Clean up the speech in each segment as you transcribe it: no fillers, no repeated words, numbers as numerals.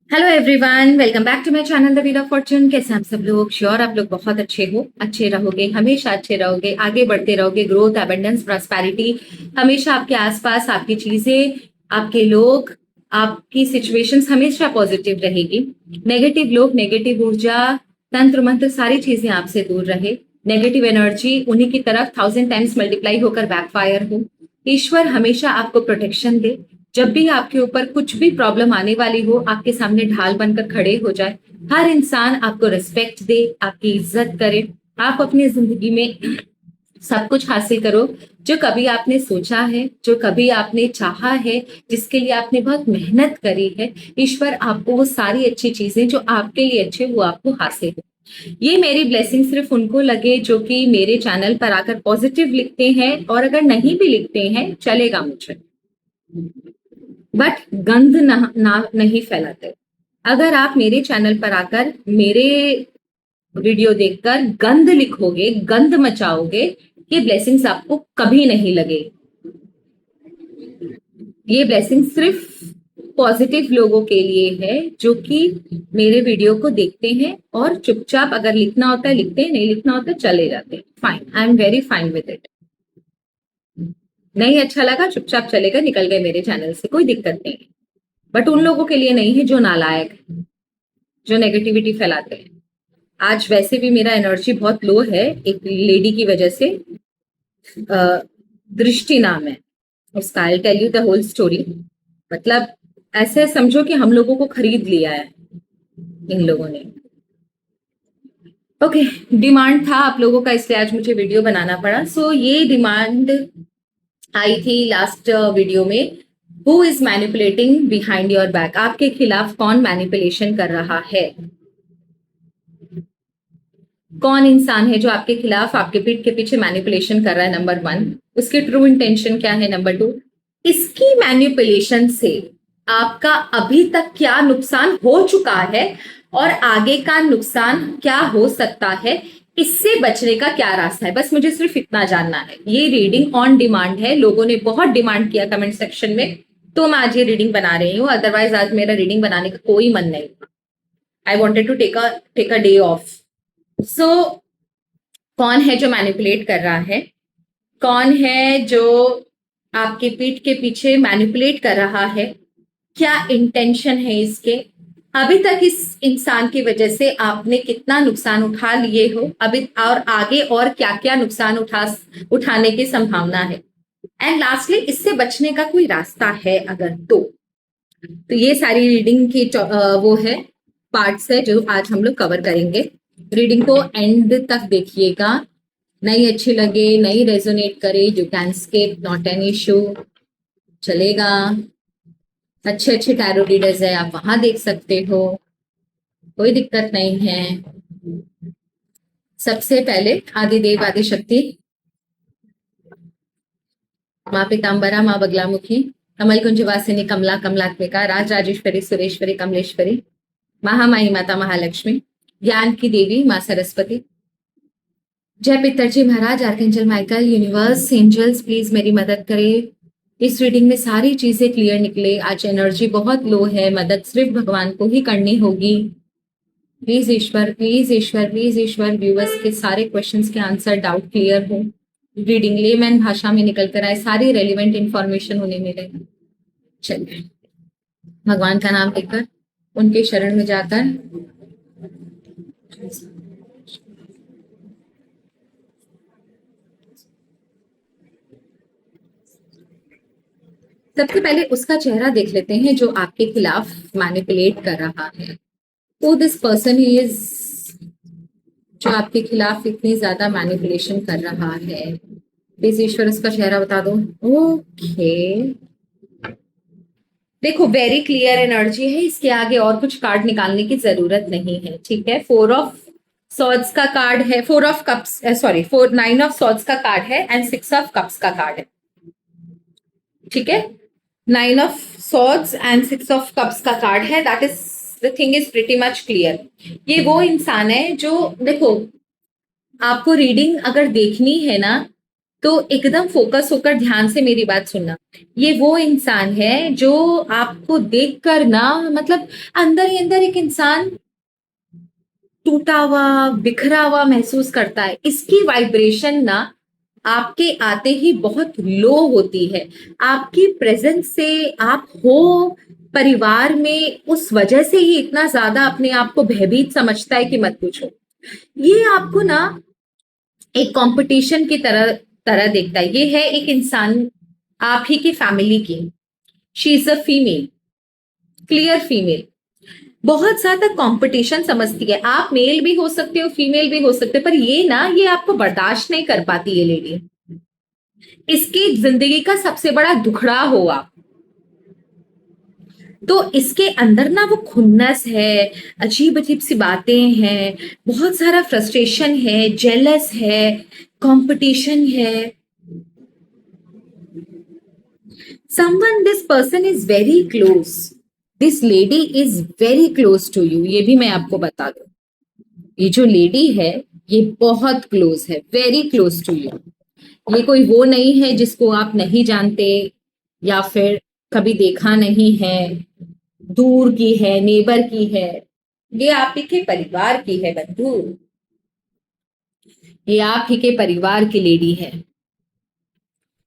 Hello everyone, welcome back to my channel the wheel of fortune. कैसे हम सब लोग? श्योर आप लोग बहुत अच्छे हो, अच्छे रहोगे, हमेशा अच्छे रहोगे, आगे बढ़ते रहोगे। ग्रोथ, एबंडेंस, प्रॉस्पेरिटी हमेशा आपके आसपास, आपकी चीजें, आपके लोग, आपकी सिचुएशंस हमेशा पॉजिटिव रहेगी। नेगेटिव लोग, नेगेटिव ऊर्जा, तंत्र मंत्र, सारी चीजें आपसे दूर रहे। नेगेटिव एनर्जी उन्हीं की तरफ 1000 टाइम्स मल्टीप्लाई होकर बैकफायर हो। ईश्वर हमेशा आपको प्रोटेक्शन दे। जब भी आपके ऊपर कुछ भी प्रॉब्लम आने वाली हो, आपके सामने ढाल बनकर खड़े हो जाए। हर इंसान आपको रिस्पेक्ट दे, आपकी इज्जत करे। आप अपनी जिंदगी में सब कुछ हासिल करो जो कभी आपने सोचा है, जो कभी आपने चाहा है, जिसके लिए आपने बहुत मेहनत करी है। ईश्वर आपको वो सारी अच्छी चीजें जो आपके लिए अच्छे, वो आपको हासिल हो। ये मेरी ब्लेसिंग सिर्फ उनको लगे जो कि मेरे चैनल पर आकर पॉजिटिव लिखते हैं, और अगर नहीं भी लिखते हैं चलेगा मुझे, बट गंद नहीं फैलाते। अगर आप मेरे चैनल पर आकर मेरे वीडियो देखकर गंद लिखोगे, गंद मचाओगे, ये ब्लेसिंग्स आपको कभी नहीं लगे। ये ब्लेसिंग सिर्फ पॉजिटिव लोगों के लिए है जो कि मेरे वीडियो को देखते हैं और चुपचाप, अगर लिखना होता है लिखते हैं, नहीं लिखना होता है चले जाते हैं। Fine, I am very fine with it. नहीं अच्छा लगा, चुपचाप चले गए, निकल गए मेरे चैनल से, कोई दिक्कत नहीं है। बट उन लोगों के लिए नहीं है जो नालायक है, जो नेगेटिविटी फैलाते हैं। आज वैसे भी मेरा एनर्जी बहुत लो है, एक लेडी की वजह से। दृष्टि नाम है उसका। I tell you the whole story. मतलब ऐसे समझो कि हम लोगों को खरीद लिया है इन लोगों ने। ओके, डिमांड था आप लोगों का, इसलिए आज मुझे वीडियो बनाना पड़ा। सो ये डिमांड आई थी लास्ट वीडियो में। Who is manipulating behind your back? आपके खिलाफ कौन मैनिपुलेशन कर रहा है? कौन इंसान है जो आपके खिलाफ, आपके पीठ के पीछे मैनिपुलेशन कर रहा है? नंबर 1, उसकी ट्रू इंटेंशन क्या है? नंबर 2, इसकी मैनिपुलेशन से आपका अभी तक क्या नुकसान हो चुका है और आगे का नुकसान क्या हो सकता है? इससे बचने का क्या रास्ता है? बस मुझे सिर्फ इतना जानना है। ये रीडिंग ऑन डिमांड है, लोगों ने बहुत डिमांड किया कमेंट सेक्शन में, तो मैं आज ये रीडिंग बना रही हूँ। अदरवाइज आज मेरा रीडिंग बनाने का कोई मन नहीं। I wanted to take a day off. So कौन है जो मैनिपुलेट कर रहा है? कौन है जो आपके पीठ के पीछे मैनिपुलेट कर रहा है? क्या इंटेंशन है इसके? अभी तक इस इंसान की वजह से आपने कितना नुकसान उठा लिए हो अभी, और आगे और क्या क्या नुकसान उठाने की संभावना है? एंड लास्टली, इससे बचने का कोई रास्ता है अगर तो ये सारी रीडिंग की वो है, पार्ट्स है जो आज हम लोग कवर करेंगे। रीडिंग को एंड तक देखिएगा। नहीं अच्छी लगे, नहीं रेजोनेट करे, you can skip, not an issue, चलेगा। अच्छे अच्छे टैरो रीडर्स है, आप वहां देख सकते हो, कोई दिक्कत नहीं है। सबसे पहले आदिदेव आदिशक्ति, माँ पीताम्बरा, माँ बगलामुखी, कमल कुंजवासिनी, कमला कमलात्मिका, राज राजेश्वरी, सुरेश्वरी, कमलेश्वरी, महामाई माता महालक्ष्मी, ज्ञान की देवी माँ सरस्वती। जय पितरजी महाराज, archangel Michael, universe, angels, please मेरी मदद करें। इस रीडिंग में सारी चीजें क्लियर निकले। आज एनर्जी बहुत लो है, मदद सिर्फ भगवान को ही करनी होगी। Please Ishwar, please Ishwar, please Ishwar, viewers के सारे क्वेश्चंस के आंसर, डाउट क्लियर हो। रीडिंग लेमैन भाषा में निकल कर आए, सारी रेलिवेंट इंफॉर्मेशन उन्हें मिले। चलिए, भगवान का नाम लेकर, उनके शरण में जाकर सबसे पहले उसका चेहरा देख लेते हैं जो आपके खिलाफ मैनिपुलेट कर रहा है। तो दिस पर्सन इज, जो आपके खिलाफ इतनी ज्यादा मैनिपुलेशन कर रहा है, प्लीज ईश्वर उसका चेहरा बता दो। ओके, देखो वेरी क्लियर एनर्जी है, इसके आगे और कुछ कार्ड निकालने की जरूरत नहीं है। ठीक है, 4 ऑफ सॉर्ड्स का कार्ड है, 4 of cups, sorry 9 of swords का कार्ड है, एंड 6 ऑफ कप्स का कार्ड है। ठीक है, 9 of swords and 6 of cups का कार्ड है। That is, the thing is pretty much clear. ये वो इंसान है जो, देखो आपको रीडिंग अगर देखनी है ना, तो एकदम फोकस होकर ध्यान से मेरी बात सुनना। ये वो इंसान है जो आपको देखकर ना, मतलब अंदर ही अंदर एक इंसान टूटा हुआ, बिखरा हुआ महसूस करता है। इसकी वाइब्रेशन ना आपके आते ही बहुत लो होती है। आपकी प्रेजेंस से आप हो परिवार में, उस वजह से ही इतना ज्यादा अपने आप को भयभीत समझता है कि मत पूछो। ये आपको ना एक कंपटीशन की तरह तरह देखता है। ये है एक इंसान आप ही की फैमिली की। She is a female, clear female, बहुत ज्यादा कंपटीशन समझती है। आप मेल भी हो सकते हो, फीमेल भी हो सकते हो, पर ये ना, ये आपको बर्दाश्त नहीं कर पाती ये लेडी। इसकी जिंदगी का सबसे बड़ा दुखड़ा हो आप। तो इसके अंदर ना वो खुन्नस है, अजीब अजीब सी बातें हैं, बहुत सारा फ्रस्ट्रेशन है, जेलस है, कंपटीशन है। Someone, this person is very close. This lady is very close to you. ये भी मैं आपको बता दूं, ये जो लेडी है ये बहुत क्लोज है, वेरी क्लोज टू यू। ये कोई वो नहीं है जिसको आप नहीं जानते या फिर कभी देखा नहीं है, दूर की है, नेबर की है। ये आप ही के परिवार की है बंधु, ये आप ही के परिवार की लेडी है।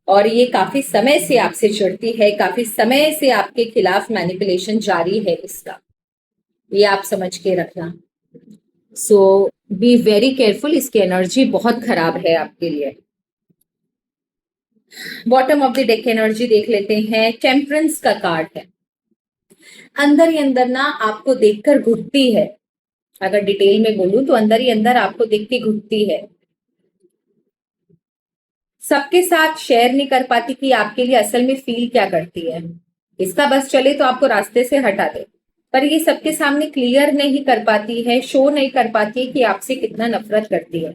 और ये काफी समय से आपसे चिढ़ती है, काफी समय से आपके खिलाफ मैनिपुलेशन जारी है इसका, ये आप समझ के रखना। सो बी वेरी केयरफुल, इसकी एनर्जी बहुत खराब है आपके लिए। Bottom of the deck energy देख लेते हैं। टेम्परेंस का कार्ड है। अंदर ही अंदर ना आपको देखकर घुटती है, अगर डिटेल में बोलूं तो अंदर ही अंदर आपको देख के घुटती है। सबके साथ शेयर नहीं कर पाती कि आपके लिए असल में फील क्या करती है। इसका बस चले तो आपको रास्ते से हटा दे, पर ये सबके सामने क्लियर नहीं कर पाती है, शो नहीं कर पाती है कि आपसे कितना नफरत करती है।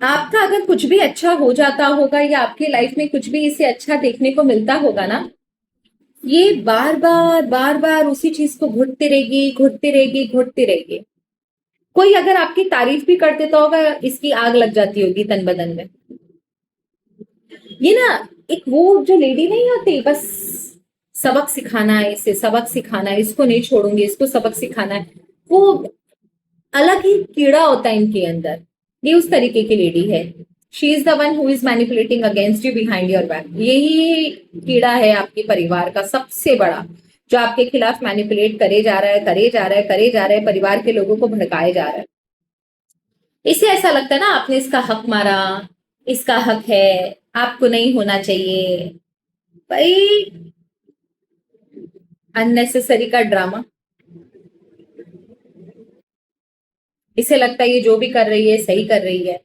आपका अगर कुछ भी अच्छा हो जाता होगा या आपकी लाइफ में कुछ भी इसे अच्छा देखने को मिलता होगा ना, ये बार बार उसी चीज को घुटती रहेगी, घुटती रहेगी, घुटती रहेगी। कोई अगर आपकी तारीफ भी कर देता होगा, इसकी आग लग जाती होगी तन बदन में। ये ना एक वो जो लेडी नहीं होती, बस सबक सिखाना है इसे, सबक सिखाना है इसको, नहीं छोड़ूंगी इसको, सबक सिखाना है। वो अलग ही कीड़ा होता है इनके अंदर। ये उस तरीके की लेडी है। She is the one who is manipulating against you behind your back. यही कीड़ा है आपके परिवार का सबसे बड़ा, जो आपके खिलाफ मैनिपुलेट करे जा रहा है, करे जा रहा है, करे जा रहा है, परिवार के लोगों को भड़काए जा रहा है। इसे ऐसा लगता है ना आपने इसका हक मारा, इसका हक है, आपको नहीं होना चाहिए। भाई अननेसेसरी का ड्रामा। इसे लगता है ये जो भी कर रही है सही कर रही है।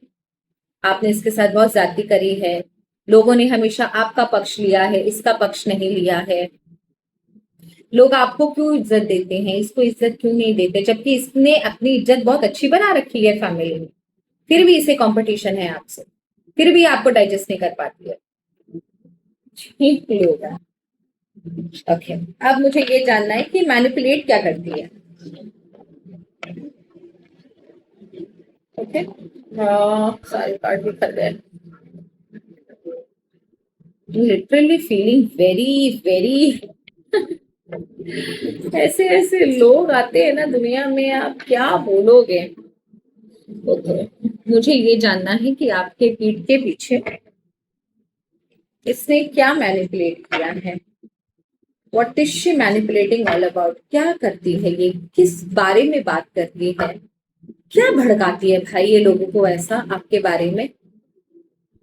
आपने इसके साथ बहुत ज्यादती करी है। लोगों ने हमेशा आपका पक्ष लिया है, इसका पक्ष नहीं लिया है। लोग आपको क्यों इज्जत देते हैं, इसको इज्जत क्यों नहीं देते, जबकि इसने अपनी इज्जत बहुत अच्छी बना रखी है फैमिली में। फिर भी इसे कंपटीशन है आपसे, फिर भी आपको डाइजेस्ट नहीं कर पाती है। ठीक होगा। ओके, अब मुझे ये जानना है कि मैनिपुलेट क्या करती है। ओके, सारे कार्ड भी कर गए। लिटरली फीलिंग वेरी वेरी, ऐसे ऐसे लोग आते हैं ना दुनिया में, आप क्या बोलोगे। ओके, मुझे ये जानना है कि आपके पीठ के पीछे इसने क्या मैनिपुलेट किया है। What is she manipulating all about, क्या करती है ये, किस बारे में बात करती है, क्या भड़काती है भाई ये लोगों को ऐसा आपके बारे में।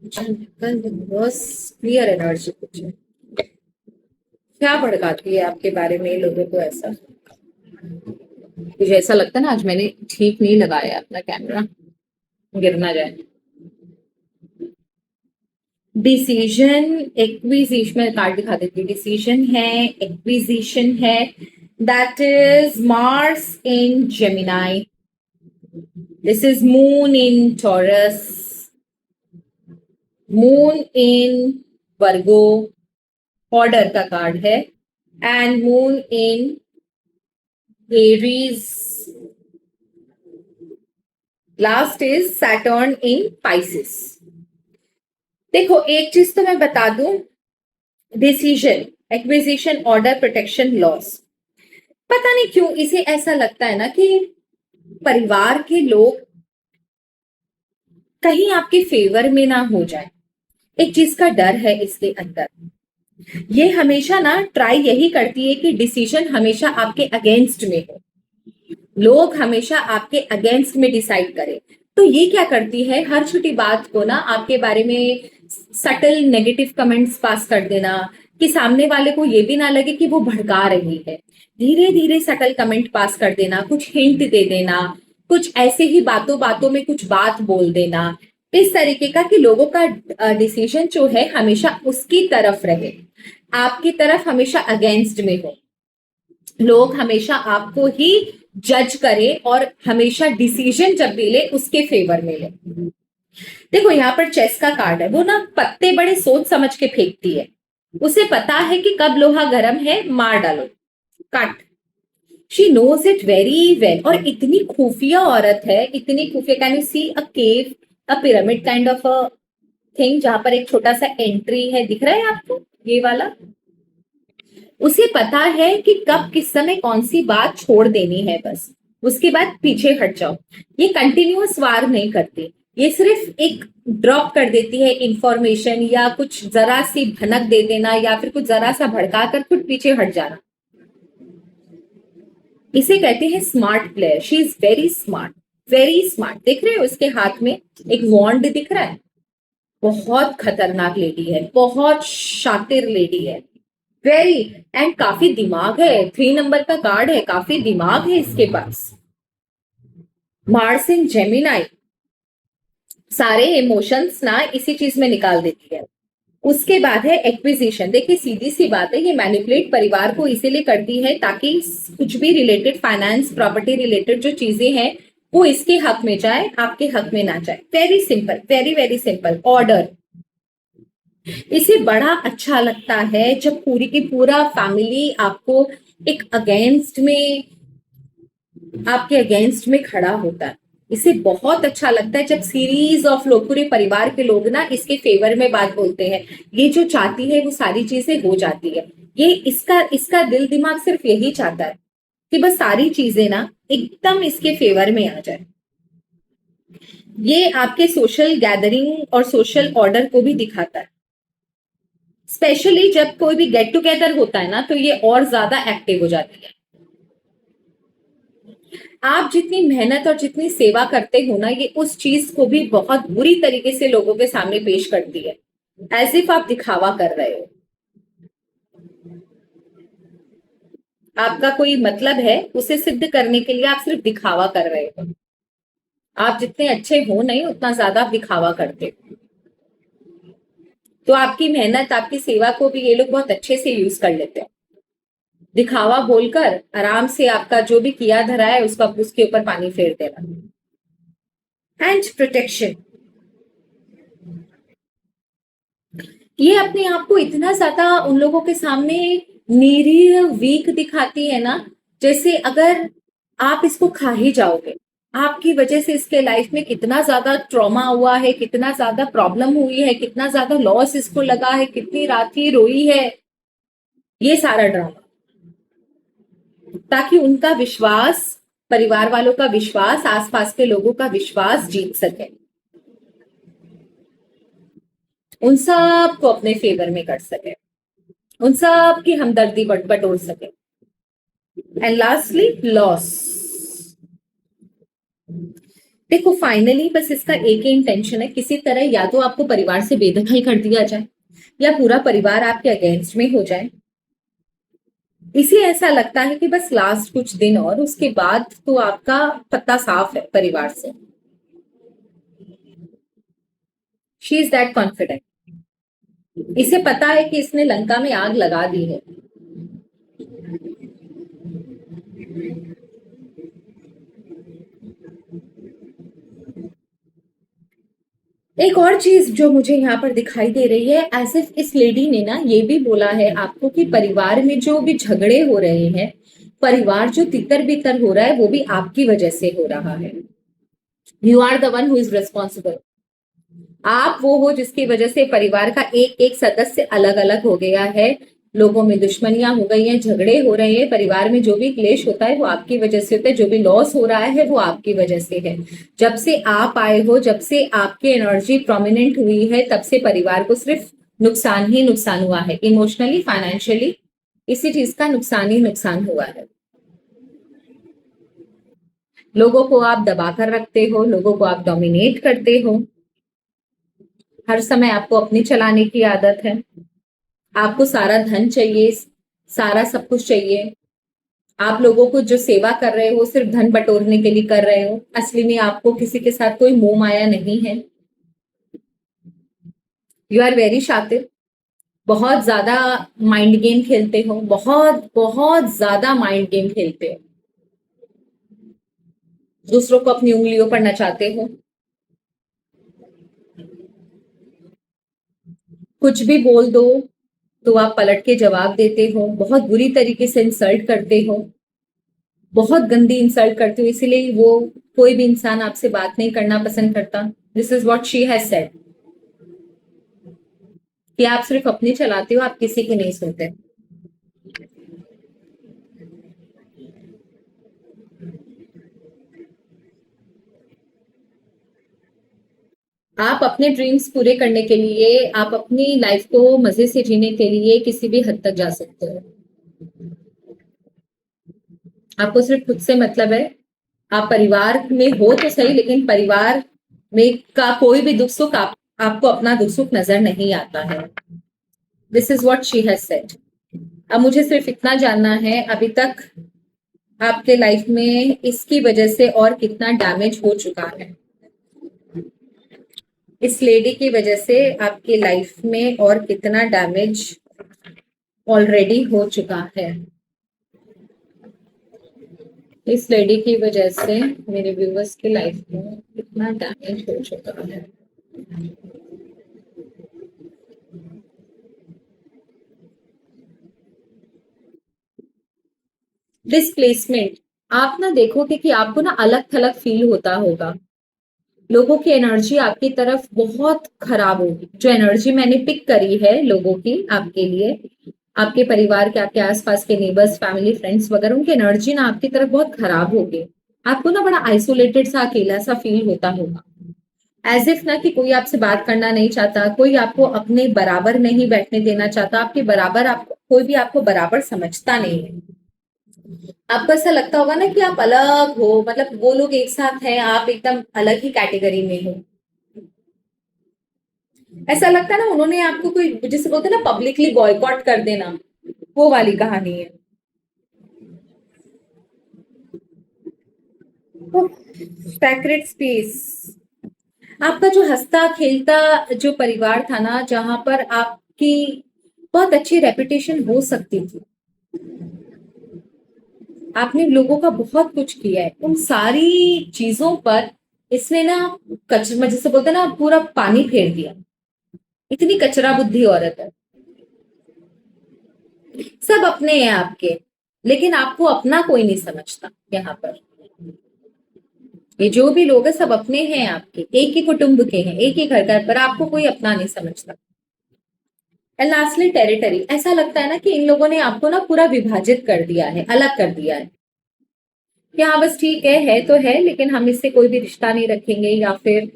बस क्लियर एनर्जी कुछ है। क्या भड़काती है आपके बारे में ये लोगों को ऐसा। मुझे ऐसा लगता है ना आज मैंने ठीक नहीं लगाया अपना कैमरा, गिर ना जाए। डिसीजन, एक्विजिशन में कार्ड दिखा देती हूँ। डिसीजन है, एक्विजिशन है, that is Mars in Gemini, this is moon in taurus, moon in Virgo, order का कार्ड है, and moon in Aries, last is Saturn in Pisces. देखो एक चीज तो मैं बता दूं, decision, acquisition, order, protection, loss, पता नहीं क्यों इसे ऐसा लगता है ना कि परिवार के लोग कहीं आपके फेवर में ना हो जाए, एक चीज का डर है इसके अंदर। ये हमेशा ना ट्राई यही करती है कि डिसीजन हमेशा आपके अगेंस्ट में हो, लोग हमेशा आपके अगेंस्ट में डिसाइड करें। तो ये क्या करती है, हर छोटी बात को ना आपके बारे में सटल नेगेटिव कमेंट्स पास कर देना, कि सामने वाले को ये भी ना लगे कि वो भड़का रही है। धीरे धीरे सटल कमेंट पास कर देना, कुछ हिंट दे देना, कुछ ऐसे ही बातों बातों में कुछ बात बोल देना, इस तरीके का कि लोगों का डिसीजन जो है हमेशा उसकी तरफ रहे, आपकी तरफ हमेशा अगेंस्ट में हो, लोग हमेशा आपको ही जज करे और हमेशा डिसीजन जब भी ले उसके फेवर में ले। देखो यहाँ पर चेस का कार्ड है, वो ना पत्ते बड़े सोच समझ के फेंकती है, उसे पता है कि कब लोहा गर्म है, मार डालो, cut. She knows it very well. और इतनी खुफिया औरत है, इतनी खुफिया। Can you see a cave, a pyramid kind of a thing, जहां पर एक छोटा सा एंट्री है, दिख रहा है आपको ये वाला? उसे पता है कि कब किस समय कौन सी बात छोड़ देनी है, बस उसके बाद पीछे हट जाओ। ये कंटिन्यूअस वार नहीं करती, ये सिर्फ एक ड्रॉप कर देती है इंफॉर्मेशन, या कुछ जरा सी भनक दे देना, या फिर कुछ जरा सा भड़का कर खुद पीछे हट जाना। इसे कहते हैं smart player. She is very smart, very smart. देख रहे हो उसके हाथ में एक वॉन्ड दिख रहा है, बहुत खतरनाक लेडी है, बहुत शातिर लेडी है, वेरी। एंड काफी दिमाग है, 3 नंबर का कार्ड है, काफी दिमाग है इसके पास। मार्स इन जेमिनाई, सारे इमोशंस ना इसी चीज में निकाल देती है। उसके बाद है एक्विजिशन। देखिए सीधी सी बात है, ये मैनिपुलेट परिवार को इसीलिए करती है ताकि कुछ भी रिलेटेड, फाइनेंस, प्रॉपर्टी रिलेटेड जो चीजें हैं वो इसके हक में जाए, आपके हक में ना जाए। Very simple, very very simple. Order, इसे बड़ा अच्छा लगता है जब पूरी की पूरा फैमिली आपको एक अगेंस्ट में, आपके अगेंस्ट में खड़ा होता है। इसे बहुत अच्छा लगता है जब सीरीज ऑफ लोग, पूरे परिवार के लोग ना इसके फेवर में बात बोलते हैं। ये जो चाहती है वो सारी चीजें हो जाती है। ये इसका इसका दिल दिमाग सिर्फ यही चाहता है कि बस सारी चीजें ना एकदम इसके फेवर में आ जाए। ये आपके सोशल गैदरिंग और सोशल ऑर्डर को भी दिखाता है। स्पेशली जब कोई भी गेट टुगेदर होता है ना, तो ये और ज्यादा एक्टिव हो जाती है। आप जितनी मेहनत और जितनी सेवा करते हो ना, ये उस चीज को भी बहुत बुरी तरीके से लोगों के सामने पेश करती है, एज इफ आप दिखावा कर रहे हो। आपका कोई मतलब है, उसे सिद्ध करने के लिए आप सिर्फ दिखावा कर रहे हो। आप जितने अच्छे हो नहीं, उतना ज्यादा आप दिखावा करते हो। तो आपकी मेहनत, आपकी सेवा को भी ये लोग बहुत अच्छे से यूज कर लेते हैं, दिखावा बोलकर आराम से आपका जो भी किया धरा है उसका उसके ऊपर पानी फेर देना। एंड प्रोटेक्शन, ये अपने आप को इतना ज्यादा उन लोगों के सामने निरीह, वीक दिखाती है ना, जैसे अगर आप इसको खा ही जाओगे, आपकी वजह से इसके लाइफ में कितना ज्यादा ट्रॉमा हुआ है, कितना ज्यादा प्रॉब्लम हुई है, कितना ज्यादा लॉस इसको लगा है, कितनी रात ही रोई है, ये सारा ड्रामा, ताकि उनका विश्वास, परिवार वालों का विश्वास, आसपास के लोगों का विश्वास जीत सके, उन सब को अपने फेवर में कर सके, उन सब की हमदर्दी बटोर सके। And lastly loss. देखो फाइनली बस इसका एक ही इंटेंशन है, किसी तरह या तो आपको परिवार से बेदखल कर दिया जाए, या पूरा परिवार आपके अगेंस्ट में हो जाए। इसे ऐसा लगता है कि बस लास्ट कुछ दिन और उसके बाद तो आपका पत्ता साफ है परिवार से। She is that confident. इसे पता है कि इसने लंका में आग लगा दी है। एक और चीज जो मुझे यहाँ पर दिखाई दे रही है, एज इफ इस लेडी ने ना ये भी बोला है आपको कि परिवार में जो भी झगड़े हो रहे हैं, परिवार जो तितर बितर हो रहा है, वो भी आपकी वजह से हो रहा है। You are the one who is responsible. आप वो हो जिसकी वजह से परिवार का एक एक सदस्य अलग अलग हो गया है, लोगों में दुश्मनियां हो गई हैं, झगड़े हो रहे हैं, परिवार में जो भी क्लेश होता है वो आपकी वजह से होता है, जो भी लॉस हो रहा है वो आपकी वजह से है। जब से आप आए हो, जब से आपकी एनर्जी प्रोमिनेंट हुई है, तब से परिवार को सिर्फ नुकसान ही नुकसान हुआ है, इमोशनली, फाइनेंशियली, इसी चीज का नुकसान ही नुकसान हुआ है। लोगों को आप दबा कर रखते हो, लोगों को आप डोमिनेट करते हो, हर समय आपको अपनी चलाने की आदत है, आपको सारा धन चाहिए, सारा सब कुछ चाहिए। आप लोगों को जो सेवा कर रहे हो सिर्फ धन बटोरने के लिए कर रहे हो, असली में आपको किसी के साथ कोई मोह माया नहीं है। यू आर वेरी शातिर, बहुत ज्यादा माइंड गेम खेलते हो, बहुत बहुत ज्यादा माइंड गेम खेलते हो, दूसरों को अपनी उंगलियों पर नचाते हो, कुछ भी बोल दो तो आप पलट के जवाब देते हो, बहुत बुरी तरीके से इंसल्ट करते हो, बहुत गंदी इंसल्ट करते हो, इसीलिए वो कोई भी इंसान आपसे बात नहीं करना पसंद करता। This is what she has said कि आप सिर्फ अपनी चलाते हो, आप किसी की नहीं सुनते। आप अपने ड्रीम्स पूरे करने के लिए, आप अपनी लाइफ को मजे से जीने के लिए किसी भी हद तक जा सकते हो। आपको सिर्फ खुद से मतलब है। आप परिवार में हो तो सही, लेकिन परिवार में का कोई भी दुख सुख आपको अपना दुख सुख नजर नहीं आता है। This is what she has said. अब मुझे सिर्फ इतना जानना है, अभी तक आपके लाइफ में इसकी वजह से और कितना डैमेज हो चुका है, इस लेडी की वजह से आपकी लाइफ में और कितना डैमेज ऑलरेडी हो चुका है। इस लेडी की वजह से मेरे व्यूवर्स की लाइफ में कितना डैमेज हो चुका है। डिस्प्लेसमेंट, आप ना देखोगे कि आपको ना अलग थलग फील होता होगा, लोगों की एनर्जी आपकी तरफ बहुत खराब होगी। जो एनर्जी मैंने पिक करी है लोगों की आपके लिए, आपके परिवार के, आपके आसपास के नेबर्स, फैमिली, फ्रेंड्स वगैरह, उनकी एनर्जी ना आपकी तरफ बहुत खराब होगी। आपको ना बड़ा आइसोलेटेड सा, अकेला सा फील होता होगा, एज इफ ना कि कोई आपसे बात करना नहीं चाहता, कोई आपको अपने बराबर नहीं बैठने देना चाहता, आपके बराबर, आपको कोई भी आपको बराबर समझता नहीं है। आपको ऐसा लगता होगा ना कि आप अलग हो, मतलब वो लोग एक साथ हैं, आप एकदम अलग ही कैटेगरी में हो। ऐसा लगता है ना उन्होंने आपको कोई, जिसे बोलते हैं ना पब्लिकली बॉयकॉट कर देना, वो वाली कहानी है। सैक्रेड स्पेस, आपका जो हंसता खेलता जो परिवार था ना, जहां पर आपकी बहुत अच्छी रेपुटेशन हो सकती थी, आपने लोगों का बहुत कुछ किया है, उन सारी चीजों पर इसने ना कचरा, जिसे बोलते हैं ना, पूरा पानी फेर दिया। इतनी कचरा बुद्धि औरत है। सब अपने हैं आपके, लेकिन आपको अपना कोई नहीं समझता यहाँ पर। ये जो भी लोग हैं सब अपने हैं आपके, एक ही कुटुंब के हैं, एक ही घर का, पर आपको कोई अपना नहीं समझता। एंड लास्टली टेरिटरी, ऐसा लगता है ना कि इन लोगों ने आपको ना पूरा विभाजित कर दिया है, अलग कर दिया है कि हाँ बस ठीक है तो है, लेकिन हम इससे कोई भी रिश्ता नहीं रखेंगे, या फिर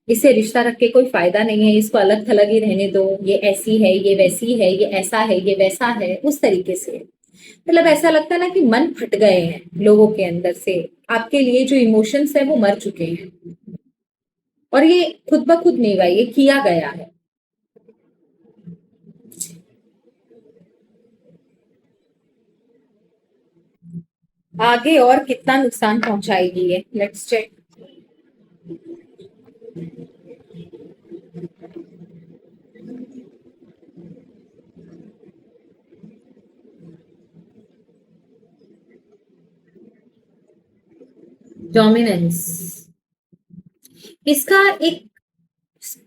इससे रिश्ता रख के कोई फायदा नहीं है, इसको अलग थलग ही रहने दो, ये ऐसी है, ये वैसी है, ये ऐसा है, ये वैसा है, उस तरीके से। मतलब ऐसा लगता है ना कि मन फट गए हैं लोगों के अंदर से, आपके लिए जो इमोशंस है वो मर चुके हैं, और ये खुद ब खुद नहीं हुआ, ये किया गया है। आगे और कितना नुकसान पहुंचाएगी ये, लेट्स चेक। डोमिनेंस, इसका एक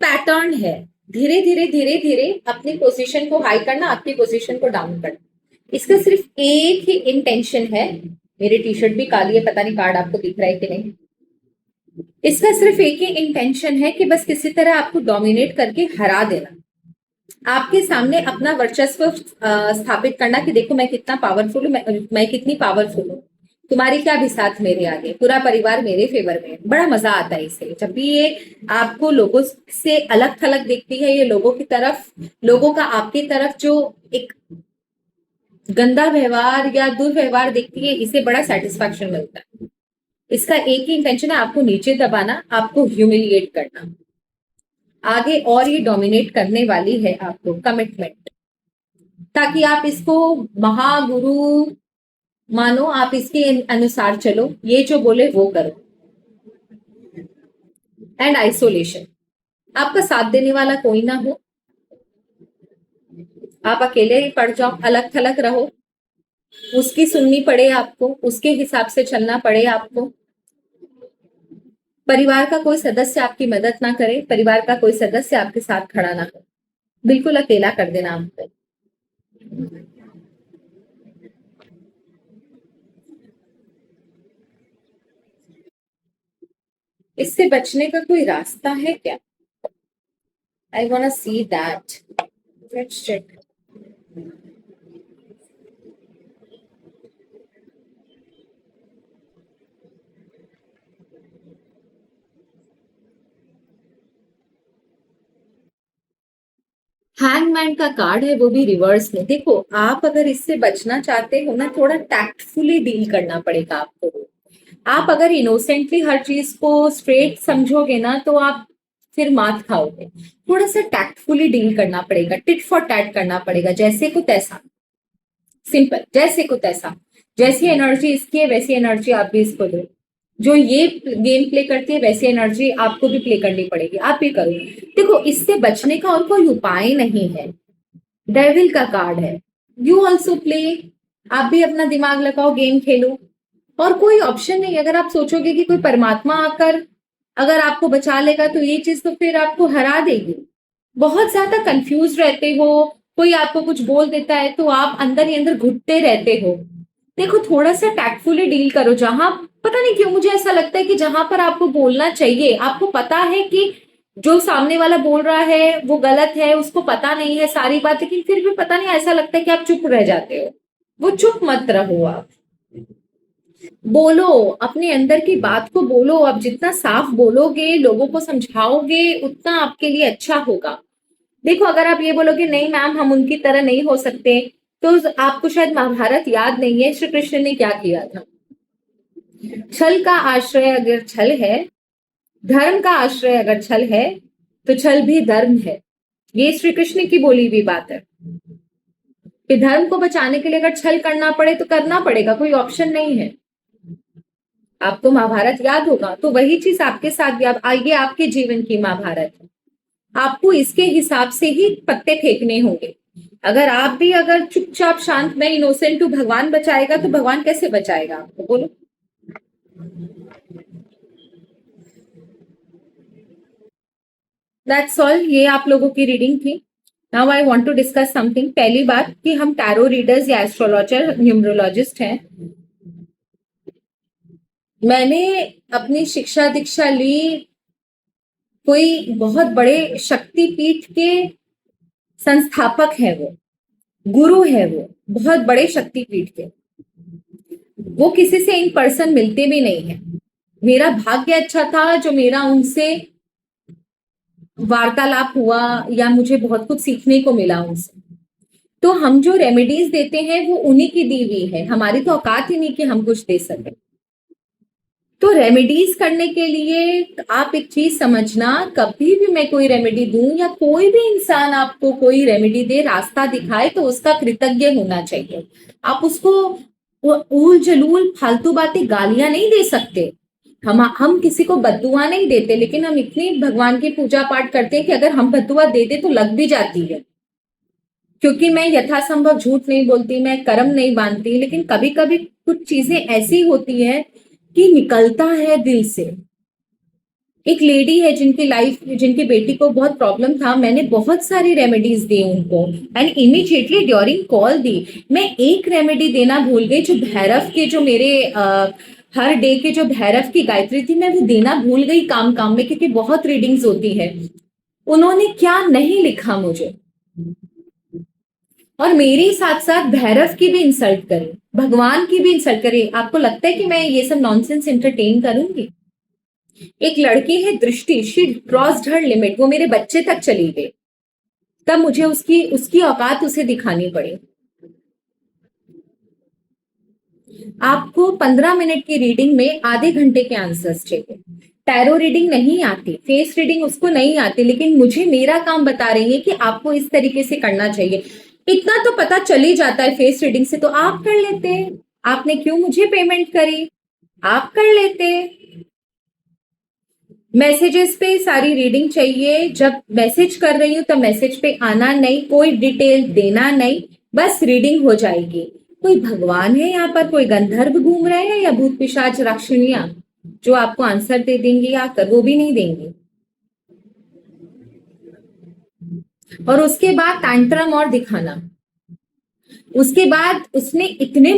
पैटर्न है, धीरे धीरे धीरे धीरे अपनी पोजीशन को हाई करना, आपकी पोजीशन को डाउन करना, इसका सिर्फ एक ही इंटेंशन है। मेरी टी शर्ट भी काली है, पता नहीं कार्ड आपको दिख रहा है कि नहीं। इसका सिर्फ एक ही इंटेंशन है कि बस किसी तरह आपको डोमिनेट करके हरा देना, आपके सामने अपना वर्चस्व स्थापित करना कि देखो मैं कितना पावरफुल हूँ, मैं कितनी पावरफुल हूँ, तुम्हारी क्या भी साथ मेरे आगे, पूरा परिवार मेरे फेवर में है। बड़ा मजा आता है इसे, जब भी ये आपको लोगों से अलग थलग देखती है, ये लोगों की तरफ, लोगों का आपकी तरफ जो एक गंदा व्यवहार या दुर्व्यवहार देखती है, इसे बड़ा सेटिस्फैक्शन मिलता है। इसका एक ही इंटेंशन है, आपको नीचे दबाना, आपको ह्यूमिलिएट करना। आगे और ये डोमिनेट करने वाली है आपको कमिटमेंट, ताकि आप इसको महागुरु मानो, आप इसके अनुसार चलो, ये जो बोले वो करो। एंड आइसोलेशन, आपका साथ देने वाला कोई ना हो, आप अकेले ही पड़ जाओ, अलग थलग रहो, उसकी सुननी पड़े आपको, उसके हिसाब से चलना पड़े आपको, परिवार का कोई सदस्य आपकी मदद ना करे, परिवार का कोई सदस्य आपके साथ खड़ा ना हो, बिल्कुल अकेला कर देना आपको। इससे बचने का कोई रास्ता है क्या? I want see that, let's check. Hangman का कार्ड है, वो भी रिवर्स में। देखो, आप अगर इससे बचना चाहते हो ना, थोड़ा टैक्टफुली डील करना पड़ेगा आपको। आप अगर इनोसेंटली हर चीज को स्ट्रेट समझोगे ना, तो आप फिर मात खाओगे। थोड़ा सा टैक्टफुली डील करना पड़ेगा, टिट फॉर टैट करना पड़ेगा, जैसे को तैसा, सिंपल, जैसे को तैसा। जैसी एनर्जी इसकी है वैसी एनर्जी आप भी इसको दो। जो ये गेम प्ले करती है वैसी एनर्जी आपको भी प्ले करनी पड़ेगी, आप भी करो। देखो, इससे बचने का और कोई उपाय नहीं है, डेविल का कार्ड है। यू ऑल्सो प्ले, आप भी अपना दिमाग लगाओ, गेम खेलो, और कोई ऑप्शन नहीं। अगर आप सोचोगे कि कोई परमात्मा आकर अगर आपको बचा लेगा, तो ये चीज तो फिर आपको हरा देगी। बहुत ज्यादा कंफ्यूज रहते हो, कोई आपको कुछ बोल देता है तो आप अंदर ही अंदर घुटते रहते हो। देखो, थोड़ा सा टैक्टफुली डील करो। जहां, पता नहीं क्यों मुझे ऐसा लगता है कि जहां पर आपको बोलना चाहिए, आपको पता है कि जो सामने वाला बोल रहा है वो गलत है, उसको पता नहीं है सारी बात, लेकिन फिर भी पता नहीं ऐसा लगता है कि आप चुप रह जाते हो। वो चुप मत रहो, आप बोलो, अपने अंदर की बात को बोलो। आप जितना साफ बोलोगे, लोगों को समझाओगे, उतना आपके लिए अच्छा होगा। देखो, अगर आप ये बोलोगे नहीं मैम हम उनकी तरह नहीं हो सकते, तो आपको शायद महाभारत याद नहीं है, श्री कृष्ण ने क्या किया था। छल का आश्रय अगर छल है, धर्म का आश्रय अगर छल है, तो छल भी धर्म है। ये श्री कृष्ण की बोली हुई बात है कि धर्म को बचाने के लिए अगर छल करना पड़े तो करना पड़ेगा, कोई ऑप्शन नहीं है। आपको महाभारत याद होगा, तो वही चीज आपके साथ भी, आइए आपके जीवन की महाभारत है, आपको इसके हिसाब से ही पत्ते फेंकने होंगे। अगर आप भी अगर चुपचाप शांत, मैं इनोसेंट हूँ भगवान बचाएगा, तो भगवान कैसे बचाएगा आपको, बोलो। दैट्स ऑल, ये आप लोगों की रीडिंग थी। Now I want to discuss something. पहली बात कि हम टैरो रीडर्स या एस्ट्रोलॉजर, न्यूमरोलॉजिस्ट हैं। मैंने अपनी शिक्षा दीक्षा ली कोई बहुत बड़े शक्तिपीठ के संस्थापक है, वो गुरु है, वो बहुत बड़े शक्तिपीठ के, वो किसी से इन पर्सन मिलते भी नहीं है। मेरा भाग्य अच्छा था जो मेरा उनसे वार्तालाप हुआ, या मुझे बहुत कुछ सीखने को मिला उनसे। तो हम जो रेमेडीज देते हैं वो उन्हीं की दी हुई है, हमारी तो औकात ही नहीं कि हम कुछ दे सके। तो रेमेडीज करने के लिए आप एक चीज समझना, कभी भी मैं कोई रेमेडी दूं या कोई भी इंसान आपको कोई रेमेडी दे, रास्ता दिखाए, तो उसका कृतज्ञ होना चाहिए। आप उसको ऊल जलूल फालतू बातें गालियां नहीं दे सकते। हम किसी को बद्दुआ नहीं देते, लेकिन हम इतनी भगवान की पूजा पाठ करते हैं कि अगर हम बद्दुआ दे दे तो लग भी जाती है। क्योंकि मैं यथासंभव झूठ नहीं बोलती, मैं कर्म नहीं बांधती, लेकिन कभी कभी कुछ चीजें ऐसी होती है कि निकलता है दिल से। एक लेडी है जिनकी लाइफ, जिनकी बेटी को बहुत प्रॉब्लम था, मैंने बहुत सारी रेमेडीज दी उनको, एंड इमीडिएटली ड्यूरिंग कॉल दी। मैं एक रेमेडी देना भूल गई, जो भैरव के जो मेरे हर डे के जो भैरव की गायत्री थी मैं वो देना भूल गई काम काम में, क्योंकि बहुत रीडिंग्स होती है। उन्होंने क्या नहीं लिखा मुझे, और मेरे साथ साथ भैरव की भी इंसल्ट करी, भगवान की भी इंसल्ट करी। आपको लगता है कि मैं ये सब नॉनसेंस एंटरटेन करूंगी? एक लड़की है दृष्टि, शी क्रॉस्ड हर लिमिट, वो मेरे बच्चे तक चली गई, तब मुझे उसकी उसकी औकात उसे दिखानी पड़ी। आपको 15 मिनट की रीडिंग में आधे घंटे के आंसर्स चाहिए। टैरो रीडिंग नहीं आती, फेस रीडिंग उसको नहीं आती, लेकिन मुझे मेरा काम बता रही है कि आपको इस तरीके से करना चाहिए। इतना तो पता चल ही जाता है फेस रीडिंग से, तो आप कर लेते। आपने क्यों मुझे पेमेंट करी? आप कर लेते। मैसेजेस पे सारी रीडिंग चाहिए, जब मैसेज कर रही हूं तब मैसेज पे आना नहीं, कोई डिटेल देना नहीं, बस रीडिंग हो जाएगी। कोई भगवान है यहाँ पर, कोई गंधर्व घूम रहे हैं या भूत पिशाच राक्षुनियां जो आपको आंसर दे देंगी आकर? वो भी नहीं देंगी। और उसके बाद टैंट्रम और दिखाना। उसके बाद उसने इतने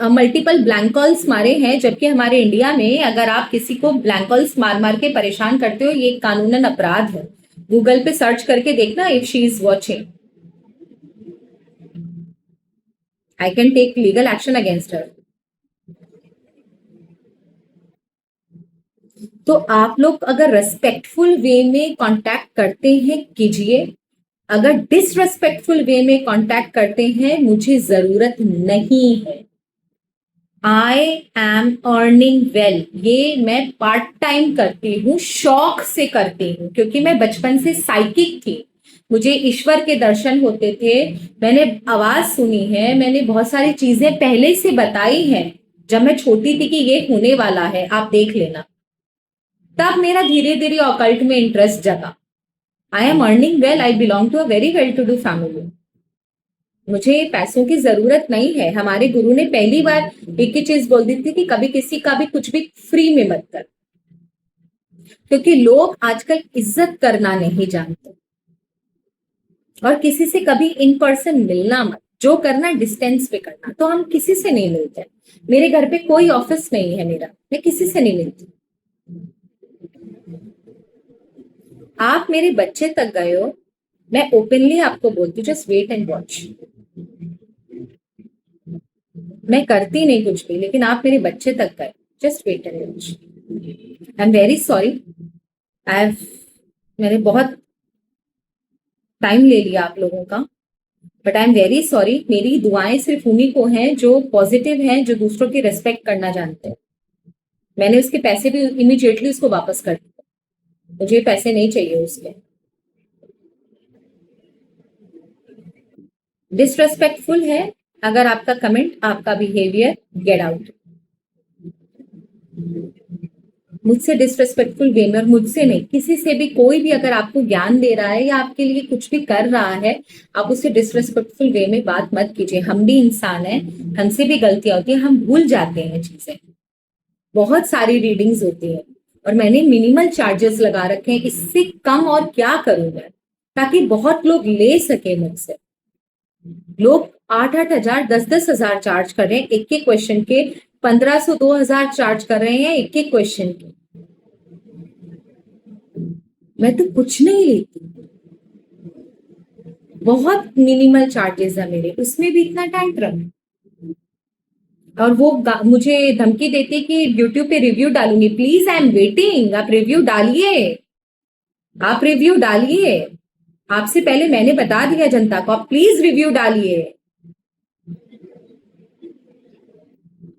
मल्टीपल ब्लैंक कॉल्स मारे हैं, जबकि हमारे इंडिया में अगर आप किसी को ब्लैंक कॉल्स मार मार के परेशान करते हो, ये कानूनन अपराध है। गूगल पे सर्च करके देखना, if she is watching I can take legal action against her. तो आप लोग अगर रेस्पेक्टफुल वे में कांटेक्ट करते हैं कीजिए, अगर डिसरेस्पेक्टफुल वे में कांटेक्ट करते हैं मुझे जरूरत नहीं है। आई एम अर्निंग वेल, ये मैं पार्ट टाइम करती हूँ, शौक से करती हूँ, क्योंकि मैं बचपन से साइकिक थी, मुझे ईश्वर के दर्शन होते थे, मैंने आवाज सुनी है, मैंने बहुत सारी चीजें पहले से बताई हैं जब मैं छोटी थी कि ये होने वाला है, आप देख लेना। तब मेरा धीरे धीरे ऑकल्ट में इंटरेस्ट जगा। I am earning well, I belong to a very well to do family, मुझे पैसों की जरूरत नहीं है। हमारे गुरु ने पहली बार एक ही चीज बोल दी थी कि कभी किसी का भी कुछ भी फ्री में मत कर, क्योंकि लोग आजकल इज्जत करना नहीं जानते। और किसी से कभी इन पर्सन मिलना मत, जो करना डिस्टेंस पे करना। तो हम किसी से नहीं मिलते, मेरे घर पे कोई ऑफिस नहीं है मेरा, मैं किसी से नहीं मिलती। आप मेरे बच्चे तक गए हो, मैं ओपनली आपको बोलती हूँ, जस्ट वेट एंड वॉच। मैं करती नहीं कुछ भी, लेकिन आप मेरे बच्चे तक गए, just wait and watch. I am very sorry, I मैंने बहुत टाइम ले लिया आप लोगों का, but I am very sorry. मेरी दुआएं सिर्फ उन्हीं को हैं जो पॉजिटिव हैं, जो दूसरों की रेस्पेक्ट करना जानते हैं। मैंने उसके पैसे भी इमीडिएटली उसको वापस कर दिए, मुझे पैसे नहीं चाहिए उसके। डिसरेस्पेक्टफुल है अगर आपका कमेंट, आपका बिहेवियर, गेट आउट। मुझसे डिसरेस्पेक्टफुल वे में, और मुझसे नहीं, किसी से भी, कोई भी अगर आपको ज्ञान दे रहा है या आपके लिए कुछ भी कर रहा है, आप उससे डिसरेस्पेक्टफुल वे में बात मत कीजिए। हम भी इंसान हैं, हमसे भी गलतियां होती हैं, हम भूल जाते हैं चीजें। बहुत सारी रीडिंग्स होती है, और मैंने मिनिमल चार्जेस लगा रखे हैं, इससे कम और क्या करूं मैं, ताकि बहुत लोग ले सके मुझसे। लोग 8-8 हजार, 10-10 हजार चार्ज कर रहे हैं एक एक क्वेश्चन के, 1500-2000 चार्ज कर रहे हैं एक एक क्वेश्चन के। मैं तो कुछ नहीं लेती, बहुत मिनिमल चार्जेस है मेरे, उसमें भी इतना टैंट्रम। और वो मुझे धमकी देती कि यूट्यूब पे रिव्यू डालूंगी। प्लीज आई एम वेटिंग, आप रिव्यू डालिए, आप रिव्यू डालिए। आपसे पहले मैंने बता दिया जनता को, आप प्लीज रिव्यू डालिए।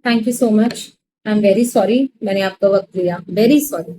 Thank you so much, I am very sorry, मैंने आपका वक्त लिया, वेरी सॉरी।